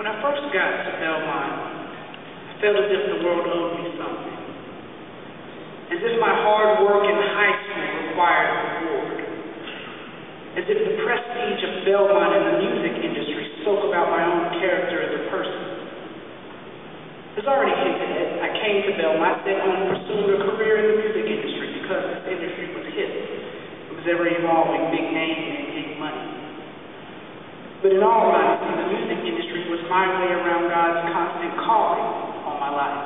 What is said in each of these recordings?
When I first got to Belmont, I felt as if the world owed me something. As if my hard work in high school required a reward. As if the prestige of Belmont and the music industry spoke about my own character as a person. As already hinted at, I came to Belmont set on pursuing a career in the music industry because this industry was hip. It was ever evolving, big name and big money. But in all honesty, the music industry was my way around God's constant calling on my life.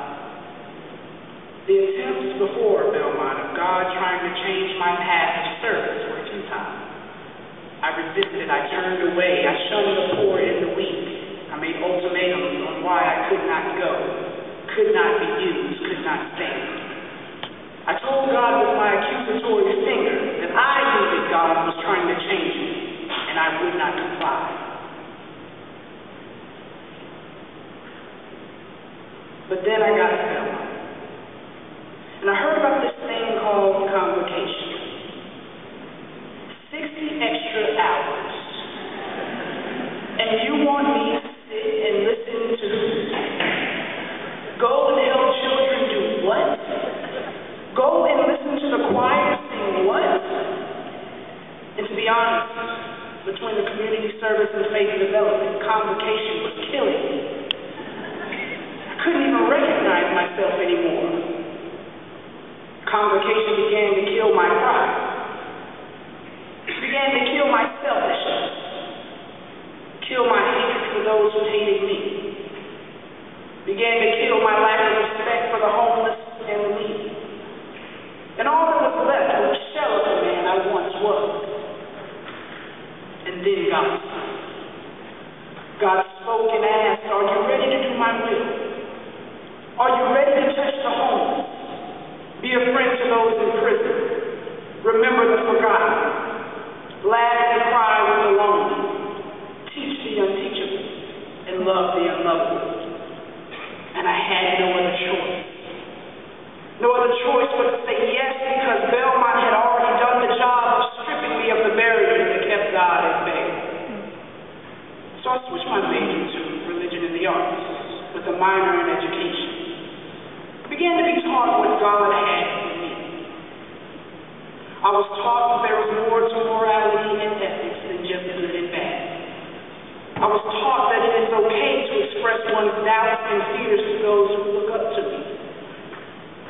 The attempts before Belmont of God trying to change my path of service were futile. I resisted, I turned away, I shunned the poor and the weak. I made ultimatums on why I could not go, could not be used, could not stand. I told God with my accusatory finger that I knew that God was trying to change me, and I would not comply. But then I got to Belmont, and I heard about this thing called convocation. 60 extra hours. And you want me to sit and listen to go and help children do what? Go and listen to the choir sing what? And to be honest, between the community service and faith development, convocation was killing me. I couldn't even recognize myself anymore. Convocation began to kill my pride. It began to kill my selfishness. Kill my hatred for those who hated me. Began to kill my lack of respect for the homeless and the needy. And all that was left was a shell of the man I once was. And then God spoke. God spoke and asked, are you ready to do my will? Are you ready to touch the homeless? Be a friend to those in prison. Remember the forgotten. Laugh and cry with the lonely. Teach the unteachable. And love the unlovable. And I had no other choice. No other choice but to say yes, because Belmont had already done the job of stripping me of the barriers that kept God at bay. So I switched my major to religion and the arts with a minor in education. I began to be taught what God had for me. I was taught that there was more to morality and ethics than just good and bad. I was taught that it is okay to express one's doubts and fears to those who look up to me.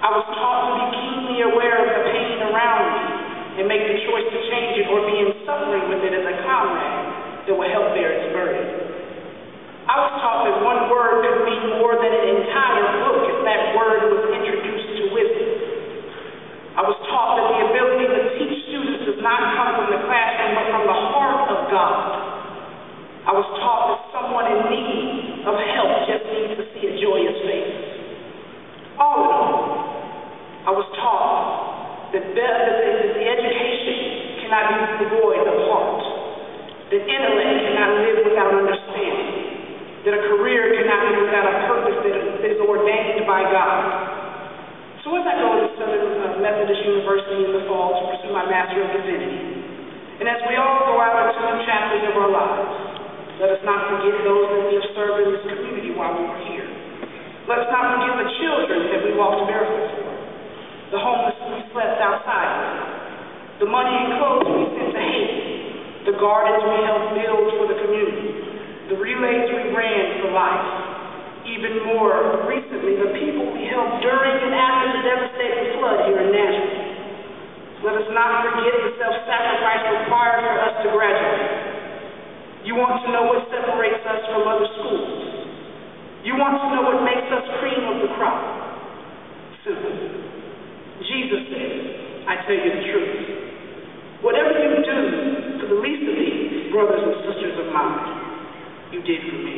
I was taught to be keenly aware of the pain around me and make the choice to change it or be in suffering with it as a comrade that will help bear its burden. I was taught that one word could mean more than an entire book if that word was introduced to wisdom. I was taught that the ability to teach students does not come from the classroom but from the heart of God. I was taught that someone in need of help just needs to see a joyous face. All in all, I was taught that the education cannot be devoid of heart, that intellect cannot live without understanding, that a career cannot be without a purpose that is ordained by God. So as I go to Southern Methodist University in the fall to pursue my Master of Divinity, and as we all go out into new chapters of our lives, let us not forget those that we have served in this community while we were here. Let us not forget the children that we walked barefoot for, the homeless we slept outside with, the money and clothes we sent to Haiti, the gardens we helped build for the community, the relays we ran for life. Even more recently, the people we helped during and after the devastating flood here in Nashville. Let us not forget the self-sacrifice required for us to graduate. You want to know what separates us from other schools. You want to know what makes us cream of the crop. Simple. Jesus said, I tell you the truth. Whatever you do for the least of these brothers and sisters of mine, you did for me.